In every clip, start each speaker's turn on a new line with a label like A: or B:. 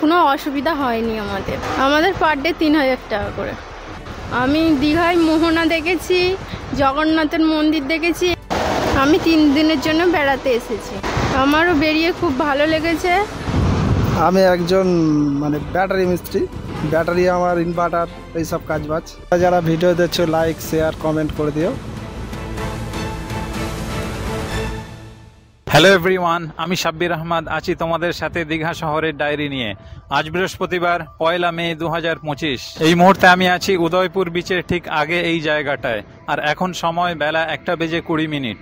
A: কোনো অসুবিধা হয়নি আমাদের পার ডে 3000 টাকা করে। আমি দীঘায় মোহনা দেখেছি, জগন্নাথের মন্দির দেখেছি। আমি 3 দিনের জন্য বেড়াতে এসেছি। আমারও বেরিয়ে খুব ভালো লেগেছে।
B: আমি একজন ব্যাটারি মিস্ত্রি, ব্যাটারি আমার ইনভার্টার এইসব কাজবাজ। যারা ভিডিও দেখছো লাইক শেয়ার কমেন্ট করে দিও।
C: হ্যালো এভরিওয়ান, আমি সাব্বির আহমদ আছি তোমাদের সাথে দীঘা শহরের ডায়েরি নিয়ে। আজ বৃহস্পতিবার 1 মে 2025। এই মুহূর্তে আমি আছি উদয়পুর বিচের ঠিক আগে এই জায়গাটায়। আর এখন সময় বেলা 1:20।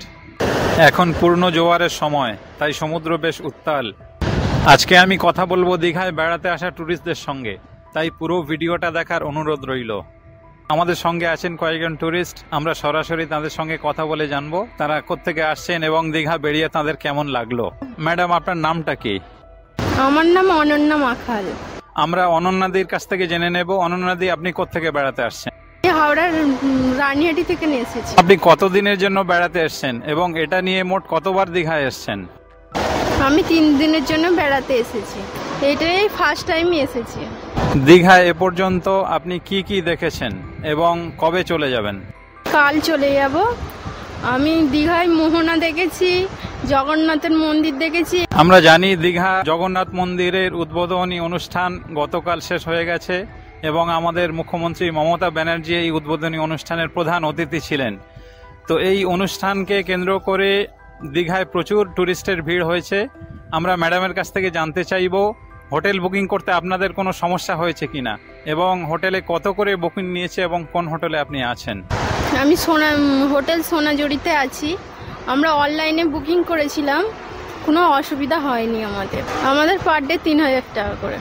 C: এখন পূর্ণ জোয়ারের সময়, তাই সমুদ্র বেশ উত্তাল। আজকে আমি কথা বলবো দীঘায় বেড়াতে আসা ট্যুরিস্টদের সঙ্গে, তাই পুরো ভিডিওটা দেখার অনুরোধ রইল। আমাদের সঙ্গে আছেন কয়েকজন ট্যুরিস্ট, আমরা সরাসরি তাদের সঙ্গে কথা বলে জানবো তারা কোত্থেকে আসছেন এবং দীঘা বেরিয়ে তাদের কেমন লাগলো। ম্যাডাম, আপনার নামটা কি?
A: আমার নাম অনন্যা মাখাল।
C: আমরা অনন্যাদির কাছ থেকে জেনে নেব। অনন্যাদি, আপনি কোত্থেকে বেড়াতে আসছেন?
A: হাওড়ার রানিহাটি থেকে নিয়ে এসেছি।
C: আপনি কতদিনের জন্য বেড়াতে এসেছেন এবং এটা নিয়ে মোট কতবার দীঘায় এসেছেন?
A: আমি 3 দিনের জন্য বেড়াতে এসেছি। এটাই ফার্স্ট টাইমই এসেছি।
C: দীঘায় এ পর্যন্ত আপনি কি কি দেখেছেন এবং কবে চলে যাবেন?
A: কাল চলে যাব। আমি দীঘায় মোহনা দেখেছি, জগন্নাথের মন্দির দেখেছি।
C: আমরা জানি দীঘা জগন্নাথ মন্দিরের উদ্বোধনী অনুষ্ঠান গতকাল শেষ হয়ে গেছে এবং আমাদের মুখ্যমন্ত্রী মমতা ব্যানার্জি এই উদ্বোধনী অনুষ্ঠানের প্রধান অতিথি ছিলেন। তো এই অনুষ্ঠানকে কেন্দ্র করে দীঘায় প্রচুর ট্যুরিস্টের ভিড় হয়েছে। আমরা ম্যাডামের কাছ থেকে জানতে চাইব হোটেল বুকিং করতে আপনাদের কোনো সমস্যা হয়েছে কিনা এবং হোটেলে কত করে বুকিং নিয়েছে এবং কোন হোটেলে আপনি আছেন?
A: আমি হোটেল সোনাঝুরিতে আছি। আমরা অনলাইনে বুকিং করেছিলাম, কোনো অসুবিধা হয়নি আমাদের পার ডে 3000 টাকা করে।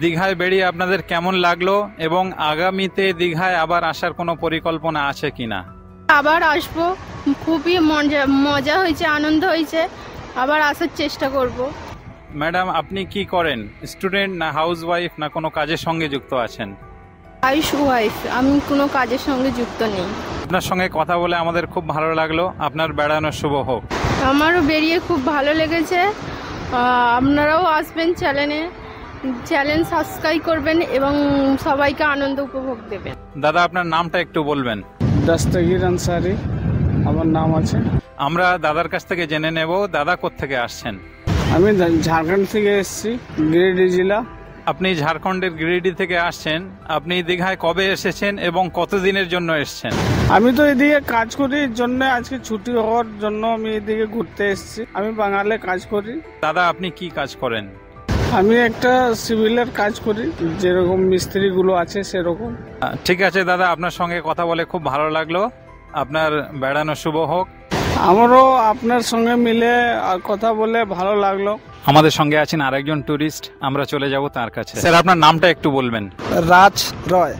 C: দীঘায় বেরিয়ে আপনাদের কেমন লাগলো এবং আগামীতে দীঘায় আবার আসার কোনো পরিকল্পনা আছে কিনা?
A: আবার আসবো, খুবই মজা হয়েছে, আনন্দ হয়েছে, আবার আসার চেষ্টা করব।
C: ম্যাডাম, আপনি কি করেন? স্টুডেন্ট না হাউস ওয়াইফ না কোনো কাজের সঙ্গে যুক্ত আছেন?
A: হাউস ওয়াইফ, আমি কোনো কাজের সঙ্গে যুক্ত নেই।
C: আপনার সঙ্গে কথা বলে আমাদের খুব ভালো লাগলো। আপনার বেড়ানো শুভ হোক।
A: আমারও বেরিয়ে খুব ভালো লেগেছে। আপনারাও আসবেন, চ্যানেল সাবস্ক্রাইব করবেন এবং সবাইকে আনন্দ উপভোগ দেবেন।
C: দাদা, আপনার নামটা একটু বলবেন?
B: দস্তগীর আনসারি আমার নাম আছে।
C: আমরা দাদার কাছ থেকে জেনে নেব দাদা কোত্থেকে আসছেন।
B: আমি ঝাড়খণ্ড থেকে এসেছি, গিরিডি জেলা।
C: আপনি ঝাড়খণ্ডের গিরিডি থেকে আসছেন। আপনি দীঘায় কবে এসেছেন এবং কতদিনের জন্য এসেছেন?
B: আমি তো এদিকে কাজ করি, জন্য আজকে ছুটি হওয়ার জন্য আমি এদিকে ঘুরতে এসেছি। আমি বাঙালি কাজ করি।
C: দাদা, আপনি কি কাজ করেন?
B: আমি একটা সিভিলের কাজ করি, যেরকম মিস্ত্রিগুলো আছে সেরকম।
C: ঠিক আছে দাদা, আপনার সঙ্গে কথা বলে খুব ভালো লাগলো। আপনার বেড়ানো শুভ হোক।
B: আমারও আপনার সঙ্গে মিলে কথা বলে ভালো লাগলো।
C: আমাদের সঙ্গে আছেন আরেকজন ট্যুরিস্ট, আমরা চলে যাব তার কাছে। স্যার, আপনার নামটা একটু বলবেন?
B: রাজ রয়।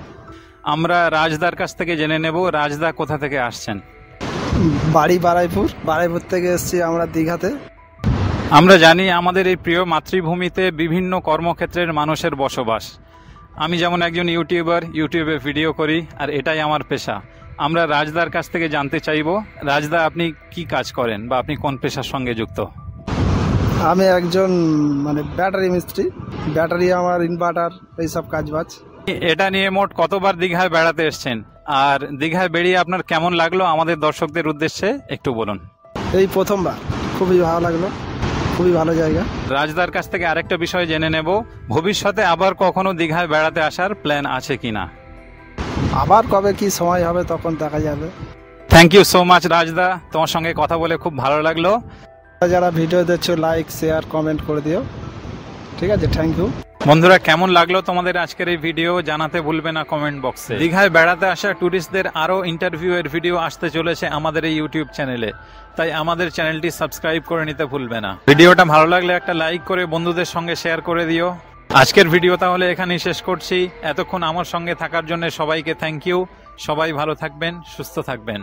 C: আমরা রাজদার কাছ থেকে জেনে নেব রাজদা কোথা থেকে আসছেন।
B: বাড়ি বারাইপুর থেকে এসেছি আমরা দীঘাতে।
C: আমরা জানি আমাদের এই প্রিয় মাতৃভূমিতে বিভিন্ন কর্মক্ষেত্রের মানুষের বসবাস। আমি যেমন একজন ইউটিউবে ভিডিও করি, আর এটাই আমার পেশা। আমরা রাজদার কাছ থেকে জানতে চাইব, রাজদা আপনি কি কাজ করেন বা আপনি কোন পেশার সঙ্গে যুক্ত?
B: আমি একজন ব্যাটারি মিস্ত্রি, ব্যাটারি আমার ইনভার্টার এইসব কাজবাজ।
C: এটা নিয়ে মোট কতবার দীঘায় বেড়াতে এসেছেন আর দীঘায় বেরিয়ে আপনার কেমন লাগলো আমাদের দর্শকদের উদ্দেশ্যে একটু বলুন।
B: এই প্রথমবার, খুবই ভালো লাগলো, খুবই ভালো জায়গা।
C: রাজদার কাছ থেকে আরেকটা বিষয় জেনে নেব, ভবিষ্যতে আবার কখনো দীঘায় বেড়াতে আসার প্ল্যান আছে কিনা?
B: আবার কবে কি সময় হবে তখন দেখা যাবে।
C: Thank you so much Rajda, তোমার সঙ্গে কথা বলে খুব ভালো লাগলো।
B: যারা ভিডিও দেখছো লাইক শেয়ার কমেন্ট করে দিও। ঠিক আছে, থ্যাংক ইউ।
C: বন্ধুরা, কেমন লাগলো তোমাদের আজকের এই ভিডিও জানাতে ভুলবে না কমেন্ট বক্সে। দীঘায় বেড়াতে আসা ট্যুরিস্টদের আরো ইন্টারভিউ এর ভিডিও আসতে চলেছে আমাদের এই ইউটিউব চ্যানেলে, তাই আমাদের চ্যানেলটি সাবস্ক্রাইব করে নিতে ভুলবে না। ভিডিওটা ভালো লাগলে একটা লাইক করে বন্ধুদের সঙ্গে শেয়ার করে দিও। আজকের ভিডিও তাহলে এখানেই শেষ করছি। এতক্ষণ আমার সঙ্গে থাকার জন্য সবাইকে থ্যাংক ইউ। সবাই ভালো থাকবেন, সুস্থ থাকবেন।